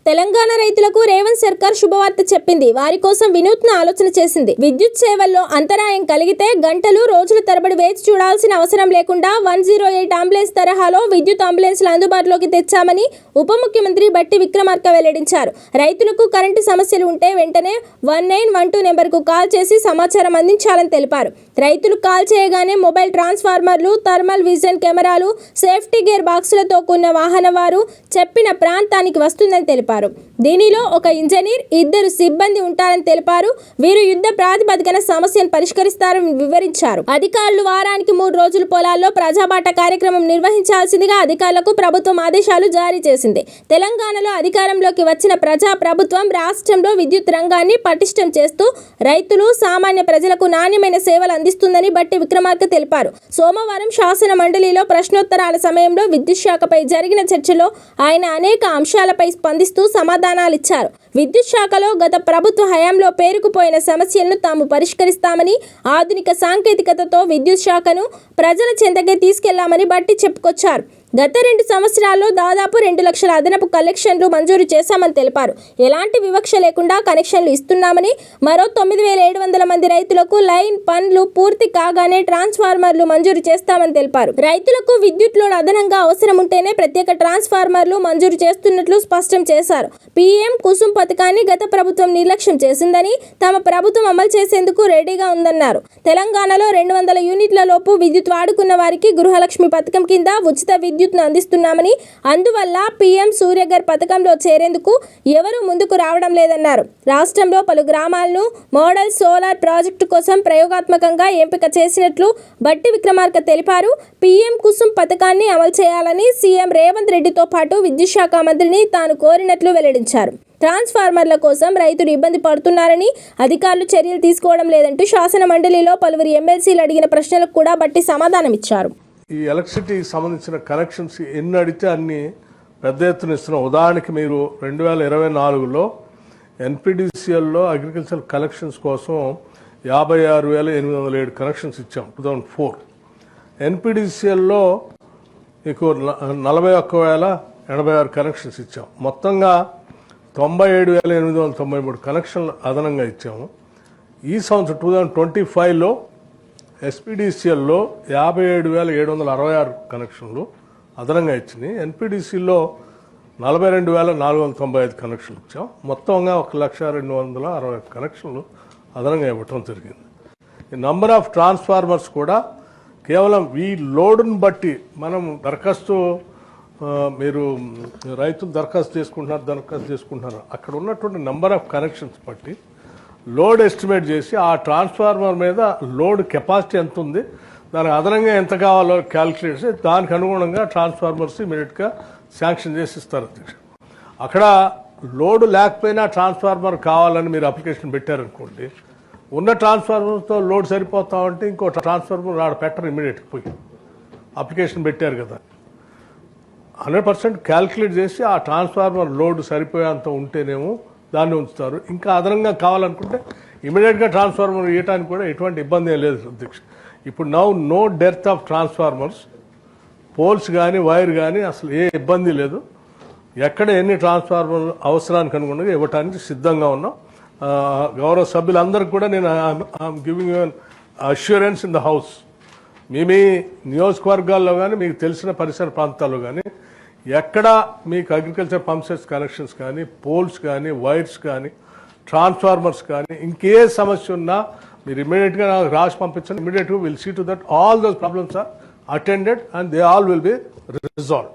తెలంగాణ రైతులకు రేవంత్ సర్కార్ శుభవార్త చెప్పింది. వారి కోసం వినూత్న ఆలోచన చేసింది. విద్యుత్ సేవల్లో అంతరాయం కలిగితే గంటలు రోజుల తరబడి వేచి చూడాల్సిన అవసరం లేకుండా 108 అంబులెన్స్ తరహాలో విద్యుత్ అంబులెన్స్లు అందుబాటులోకి తెచ్చామని ఉప ముఖ్యమంత్రి బట్టి విక్రమార్క వెల్లడించారు. రైతులకు కరెంటు సమస్యలు ఉంటే వెంటనే 1912 నెంబర్కు కాల్ చేసి సమాచారం అందించాలని తెలిపారు. రైతులు కాల్ చేయగానే మొబైల్ ట్రాన్స్ఫార్మర్లు, థర్మల్ విజన్ కెమెరాలు, సేఫ్టీ గేర్ బాక్సులతో కూడిన వాహనం వారు చెప్పిన ప్రాంతానికి వస్తుందని తెలిపారు. దీనిలో ఒక ఇంజనీర్, 2 సిబ్బంది ఉంటారని తెలిపారు. వీరు యుద్ధ ప్రాతిపదికన సమస్యను పరిష్కరిస్తారని వివరించారు. అధికారులు వారానికి 3 రోజులు పొలాల్లో ప్రజాబాట కార్యక్రమం నిర్వహించాల్సిందిగా అధికారులకు ప్రభుత్వం ఆదేశాలు జారీ చేసింది. తెలంగాణలో అధికారంలోకి వచ్చిన ప్రజా ప్రభుత్వం రాష్ట్రంలో విద్యుత్ రంగాన్ని పటిష్టం చేస్తూ రైతులు, సామాన్య ప్రజలకు నాణ్యమైన సేవలు అందిస్తుందని బట్టి విక్రమార్క తెలిపారు. సోమవారం శాసన మండలిలో ప్రశ్నోత్తరాల సమయంలో విద్యుత్ శాఖపై జరిగిన చర్చలో ఆయన అనేక అంశాలపై స్పందిస్తూ సమాధానాలిచ్చారు. విద్యుత్ శాఖలో గత ప్రభుత్వ హయాంలో పేరుకుపోయిన సమస్యలను తాము పరిష్కరిస్తామని, ఆధునిక సాంకేతికతతో విద్యుత్ శాఖను ప్రజల చెంతకే తీసుకెళ్లామని బట్టి చెప్పుకొచ్చారు. గత 2 సంవత్సరాల్లో దాదాపు 2 లక్షల అదనపు కనెక్షన్లు మంజూరు చేశామని తెలిపారు. ఎలాంటి వివక్ష లేకుండా కనెక్షన్లు ఇస్తున్నామని, మరో 9700 మంది రైతులకు లైన్ పనులు పూర్తి కాగానే ట్రాన్స్ఫార్మర్లు మంజూరు చేస్తామని తెలిపారు. రైతులకు విద్యుత్ లోడ్ అదనంగా అవసరం ఉంటేనే ప్రత్యేక ట్రాన్స్ఫార్మర్లు మంజూరు చేస్తున్నట్లు స్పష్టం చేశారు. పీఎం కుసుమ్ పథకాన్ని గత ప్రభుత్వం నిర్లక్ష్యం చేసిందని, తమ ప్రభుత్వం అమలు చేసేందుకు రెడీగా ఉందన్నారు. తెలంగాణలో 200 యూనిట్ల లోపు విద్యుత్ వాడుకున్న వారికి గృహలక్ష్మి పథకం కింద ఉచిత విద్యుత్ను అందిస్తున్నామని, అందువల్ల పీఎం సూర్యఘర్ పథకంలో చేరేందుకు ఎవరూ ముందుకు రావడం లేదన్నారు. రాష్ట్రంలో పలు గ్రామాలను మోడల్ సోలార్ ప్రాజెక్టు కోసం ప్రయోగాత్మకంగా ఎంపిక చేసినట్లు బట్టి విక్రమార్క తెలిపారు. పీఎం కుసుమ్ పథకాన్ని అమలు చేయాలని సీఎం రేవంత్ రెడ్డితో పాటు విద్యుత్ శాఖ మంత్రిని తాను కోరినట్లు వెల్లడించారు. ట్రాన్స్ఫార్మర్ల కోసం రైతులు ఇబ్బంది పడుతున్నారని, అధికారులు చర్యలు తీసుకోవడం లేదంటూ శాసన మండలిలో పలువురు ఎమ్మెల్సీలు అడిగిన ప్రశ్నలకు కూడా బట్టి సమాధానమిచ్చారు. ఈ ఎలక్ట్రిసిటీకి సంబంధించిన కనెక్షన్స్ ఎన్ని అడిగితే అన్ని పెద్ద ఎత్తున ఇస్తున్నాం. ఉదాహరణకి మీరు 2024లో ఎన్పిడిసిఎల్లో అగ్రికల్చర్ కలెక్షన్స్ కోసం 56,807 కనెక్షన్స్ ఇచ్చాం 2004. ఎన్పిడిసిఎల్లో మీకు 41,086 కనెక్షన్స్ ఇచ్చాం. మొత్తంగా 97,893 కనెక్షన్లు అదనంగా ఇచ్చాము. ఈ సంవత్సరం 2025లో ఎస్పీడీసీఎల్లో 57,766 కనెక్షన్లు అదనంగా ఇచ్చినాయి. ఎన్పీడీసీలో 42,495 కనెక్షన్లు ఇచ్చాం. మొత్తంగా 1,02,60 కనెక్షన్లు అదనంగా ఇవ్వటం జరిగింది. ఈ నంబర్ ఆఫ్ ట్రాన్స్ఫార్మర్స్ కూడా కేవలం ఈ లోడును బట్టి మనం దరఖాస్తు, మీరు రైతులు దరఖాస్తు చేసుకుంటున్నారు అక్కడ ఉన్నటువంటి నంబర్ ఆఫ్ కనెక్షన్స్ బట్టి లోడ్ ఎస్టిమేట్ చేసి ఆ ట్రాన్స్ఫార్మర్ మీద లోడ్ కెపాసిటీ ఎంత ఉంది, దానికి అదనంగా ఎంత కావాలో క్యాలిక్యులేట్ చేసి దానికి అనుగుణంగా ట్రాన్స్ఫార్మర్స్ ఇమీడియట్గా శాంక్షన్ చేసి ఇస్తారు అధ్యక్ష. అక్కడ లోడ్ లేకపోయినా ట్రాన్స్ఫార్మర్ కావాలని మీరు అప్లికేషన్ పెట్టారనుకోండి, ఉన్న ట్రాన్స్ఫార్మర్తో లోడ్ సరిపోతామంటే ఇంకో ట్రాన్స్ఫార్మర్ ఆడ పెట్టరు, ఇమీడియట్గా పోయి అప్లికేషన్ పెట్టారు కదా. 100% క్యాలిక్యులేట్ చేసి ఆ ట్రాన్స్ఫార్మర్ లోడ్ సరిపోయేంత ఉంటేనేమో దాన్ని ఉంచుతారు. ఇంకా అదనంగా కావాలనుకుంటే ఇమీడియట్గా ట్రాన్స్ఫార్మర్ ఇవ్వడానికి కూడా ఎటువంటి ఇబ్బంది ఏం లేదు అధ్యక్ష. ఇప్పుడు no dearth of transformers, poles కానీ వైర్ కానీ అసలు ఏ ఇబ్బంది లేదు. ఎక్కడ ఎన్ని ట్రాన్స్ఫార్మర్ అవసరానికి అనుగుణంగా ఇవ్వడానికి సిద్ధంగా ఉన్నాం. గౌరవ సభ్యులందరికీ కూడా నేను I'm giving you assurance in the house. మీ నియోజకవర్గాల్లో కానీ మీకు తెలిసిన పరిసర ప్రాంతాల్లో కానీ ఎక్కడ మీకు అగ్రికల్చర్ పంప్సెట్స్ కనెక్షన్స్ కానీ, పోల్స్ కానీ, వైర్స్ కానీ, ట్రాన్స్ఫార్మర్స్ కానీ ఇంకే సమస్య ఉన్నా మీరు ఇమీడియట్గా నాకు రాసి పంపించండి. ఇమీడియట్గా will see to that all those problems are attended and they all will be resolved.